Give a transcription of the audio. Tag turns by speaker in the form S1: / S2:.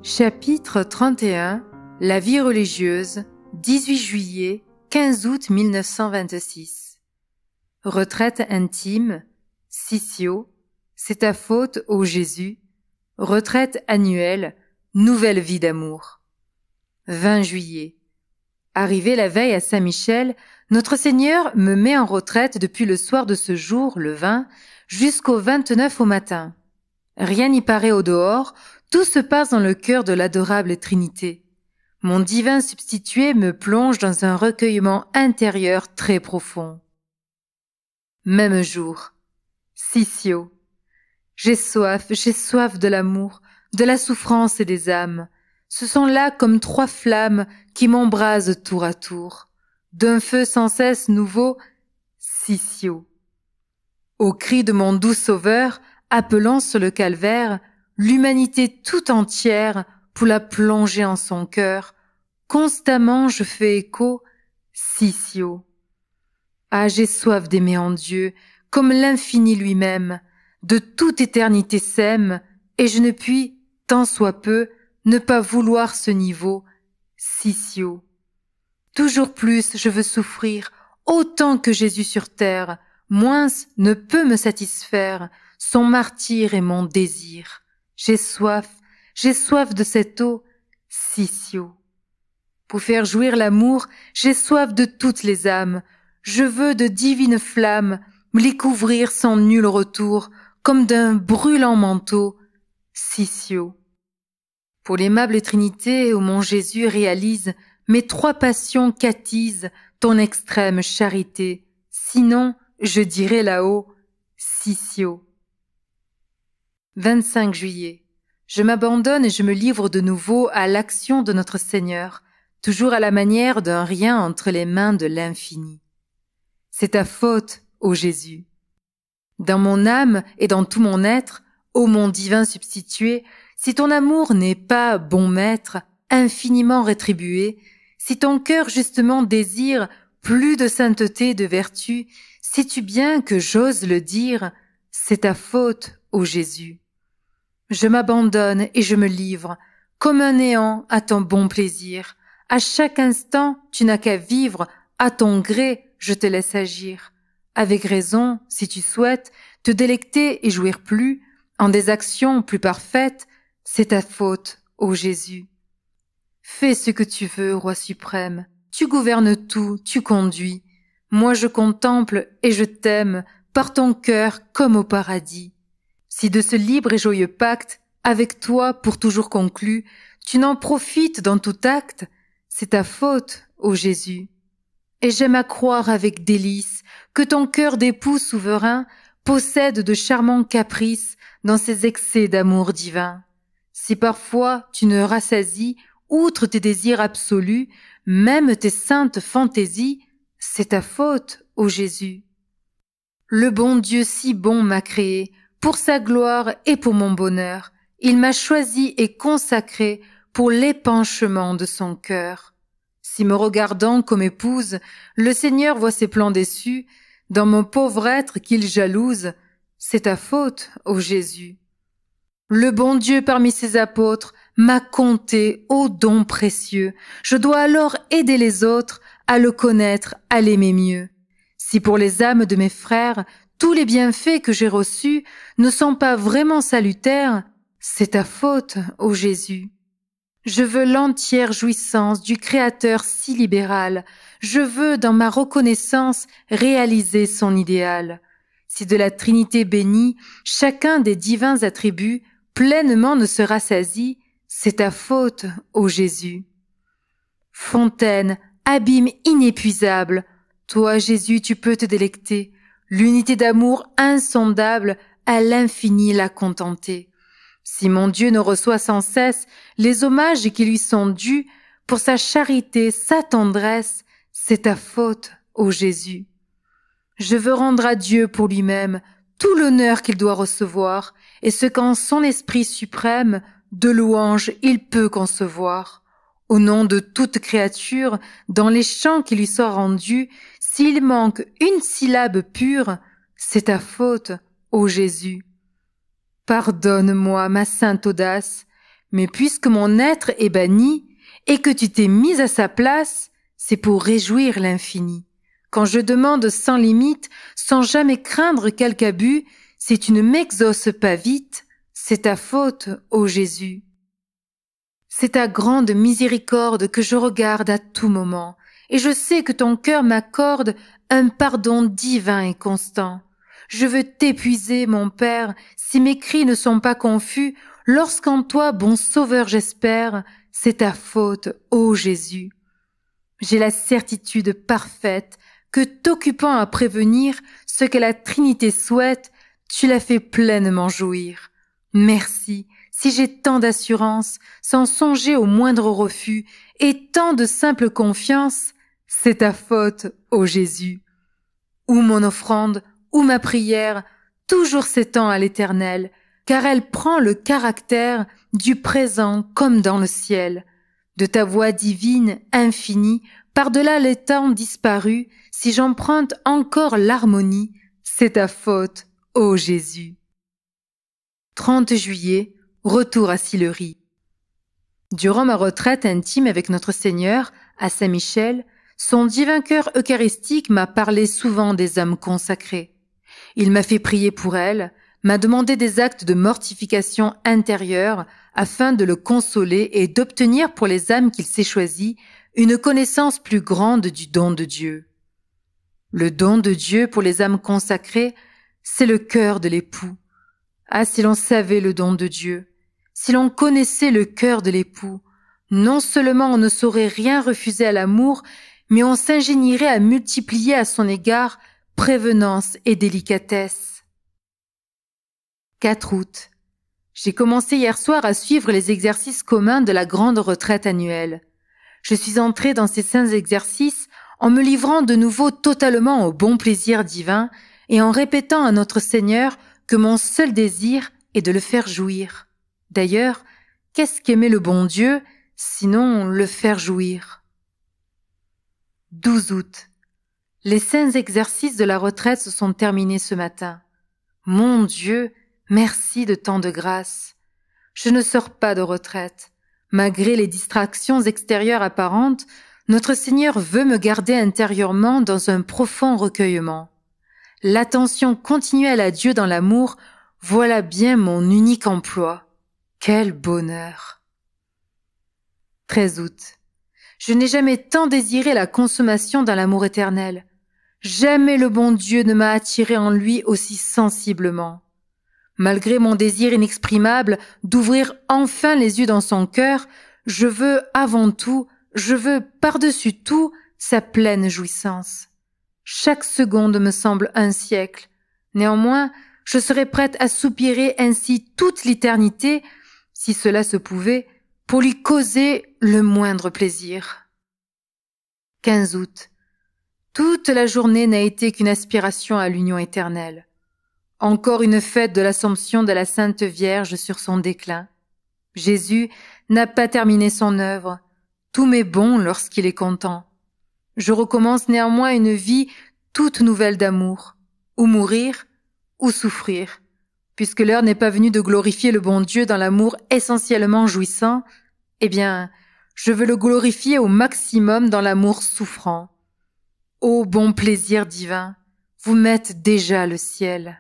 S1: Chapitre 31. La vie religieuse, 18 juillet, 15 août 1926. Retraite intime, Sissio, c'est ta faute, ô Jésus. Retraite annuelle, nouvelle vie d'amour. 20 juillet. Arrivé la veille à Saint-Michel, notre Seigneur me met en retraite depuis le soir de ce jour, le 20, jusqu'au 29 au matin. Rien n'y paraît au dehors, tout se passe dans le cœur de l'adorable Trinité. Mon divin substitué me plonge dans un recueillement intérieur très profond. Même jour. Sissio. J'ai soif de l'amour, de la souffrance et des âmes. Ce sont là comme trois flammes qui m'embrasent tour à tour. D'un feu sans cesse nouveau, Sissio. Au cri de mon doux sauveur, appelant sur le calvaire, l'humanité tout entière pour la plonger en son cœur, constamment je fais écho, Sissio. Ah, j'ai soif d'aimer en Dieu, comme l'infini lui-même, de toute éternité sème, et je ne puis, tant soit peu, ne pas vouloir ce niveau, Sissio. Toujours plus je veux souffrir, autant que Jésus sur terre, moins ne peut me satisfaire, son martyre est mon désir. J'ai soif de cette eau, Sissio. Pour faire jouir l'amour, j'ai soif de toutes les âmes. Je veux de divines flammes me les couvrir sans nul retour, comme d'un brûlant manteau, Sissio. Pour l'aimable Trinité où mon Jésus réalise, mes trois passions qu'attise ton extrême charité. Sinon, je dirai là-haut, Sissio. 25 juillet. Je m'abandonne et je me livre de nouveau à l'action de notre Seigneur, toujours à la manière d'un rien entre les mains de l'infini. C'est ta faute, ô Jésus. Dans mon âme et dans tout mon être, ô mon divin substitué, si ton amour n'est pas, bon maître, infiniment rétribué, si ton cœur justement désire plus de sainteté, de vertu, sais-tu bien que j'ose le dire, c'est ta faute, ô Jésus. Je m'abandonne et je me livre, comme un néant à ton bon plaisir. À chaque instant, tu n'as qu'à vivre, à ton gré, je te laisse agir. Avec raison, si tu souhaites, te délecter et jouir plus, en des actions plus parfaites, c'est ta faute, ô Jésus. Fais ce que tu veux, Roi suprême, tu gouvernes tout, tu conduis. Moi je contemple et je t'aime, par ton cœur comme au paradis. Si de ce libre et joyeux pacte, avec toi pour toujours conclu, tu n'en profites dans tout acte, c'est ta faute, ô Jésus. Et j'aime à croire avec délice que ton cœur d'époux souverain possède de charmants caprices dans ses excès d'amour divin. Si parfois tu ne rassasies, outre tes désirs absolus, même tes saintes fantaisies, c'est ta faute, ô Jésus. Le bon Dieu si bon m'a créé, pour sa gloire et pour mon bonheur, il m'a choisi et consacré pour l'épanchement de son cœur. Si me regardant comme épouse, le Seigneur voit ses plans déçus, dans mon pauvre être qu'il jalouse, c'est ta faute, ô Jésus. Le bon Dieu parmi ses apôtres m'a compté ô don précieux, je dois alors aider les autres à le connaître, à l'aimer mieux. Si pour les âmes de mes frères, tous les bienfaits que j'ai reçus ne sont pas vraiment salutaires, c'est ta faute, ô Jésus. Je veux l'entière jouissance du Créateur si libéral. Je veux, dans ma reconnaissance, réaliser son idéal. Si de la Trinité bénie, chacun des divins attributs pleinement ne se rassasie, c'est ta faute, ô Jésus. Fontaine, abîme inépuisable, toi, Jésus, tu peux te délecter. L'unité d'amour insondable à l'infini l'a contenter. Si mon Dieu ne reçoit sans cesse les hommages qui lui sont dus, pour sa charité, sa tendresse, c'est ta faute, ô Jésus. Je veux rendre à Dieu pour lui-même tout l'honneur qu'il doit recevoir, et ce qu'en son esprit suprême, de louange il peut concevoir. Au nom de toute créature, dans les chants qui lui sont rendus, s'il manque une syllabe pure, c'est ta faute, ô Jésus. Pardonne-moi ma sainte audace, Mais puisque mon être est banni, et que tu t'es mis à sa place, c'est pour réjouir l'infini. Quand je demande sans limite, sans jamais craindre quelque abus, si tu ne m'exauces pas vite, c'est ta faute, ô Jésus. C'est ta grande miséricorde que je regarde à tout moment, et je sais que ton cœur m'accorde un pardon divin et constant. Je veux t'épuiser, mon Père, si mes cris ne sont pas confus, lorsqu'en toi, bon Sauveur, j'espère, c'est ta faute, ô Jésus. J'ai la certitude parfaite que t'occupant à prévenir ce que la Trinité souhaite, tu l'as fait pleinement jouir. Merci, si j'ai tant d'assurance, sans songer au moindre refus, et tant de simple confiance, c'est ta faute, ô Jésus. Ou mon offrande, ou ma prière, toujours s'étend à l'Éternel, car elle prend le caractère du présent comme dans le ciel. De ta voix divine, infinie, par-delà les temps disparus, si j'emprunte encore l'harmonie, c'est ta faute, ô Jésus. 30 juillet, retour à Sillery. Durant ma retraite intime avec notre Seigneur, à Saint-Michel, son divin cœur eucharistique m'a parlé souvent des âmes consacrées. Il m'a fait prier pour elles, m'a demandé des actes de mortification intérieure afin de le consoler et d'obtenir pour les âmes qu'il s'est choisies une connaissance plus grande du don de Dieu. Le don de Dieu pour les âmes consacrées, c'est le cœur de l'époux. Ah, si l'on savait le don de Dieu, si l'on connaissait le cœur de l'époux, non seulement on ne saurait rien refuser à l'amour, mais on s'ingénierait à multiplier à son égard prévenance et délicatesse. 4 août. J'ai commencé hier soir à suivre les exercices communs de la grande retraite annuelle. Je suis entrée dans ces saints exercices en me livrant de nouveau totalement au bon plaisir divin et en répétant à notre Seigneur que mon seul désir est de le faire jouir. D'ailleurs, qu'est-ce qu'aimer le bon Dieu, sinon le faire jouir? 12 août. Les saints exercices de la retraite se sont terminés ce matin. Mon Dieu, merci de tant de grâce. Je ne sors pas de retraite. Malgré les distractions extérieures apparentes, notre Seigneur veut me garder intérieurement dans un profond recueillement. L'attention continuelle à Dieu dans l'amour, voilà bien mon unique emploi. Quel bonheur! 13 août. Je n'ai jamais tant désiré la consommation dans l'amour éternel. Jamais le bon Dieu ne m'a attiré en lui aussi sensiblement. Malgré mon désir inexprimable d'ouvrir enfin les yeux dans son cœur, je veux avant tout, je veux par-dessus tout sa pleine jouissance. Chaque seconde me semble un siècle. Néanmoins, je serais prête à soupirer ainsi toute l'éternité, si cela se pouvait, pour lui causer le moindre plaisir. 15 août. Toute la journée n'a été qu'une aspiration à l'union éternelle. Encore une fête de l'Assomption de la Sainte Vierge sur son déclin. Jésus n'a pas terminé son œuvre. Tout m'est bon lorsqu'il est content. Je recommence néanmoins une vie toute nouvelle d'amour, ou mourir, ou souffrir, puisque l'heure n'est pas venue de glorifier le bon Dieu dans l'amour essentiellement jouissant, eh bien, je veux le glorifier au maximum dans l'amour souffrant. Ô bon plaisir divin, vous m'êtes déjà le ciel.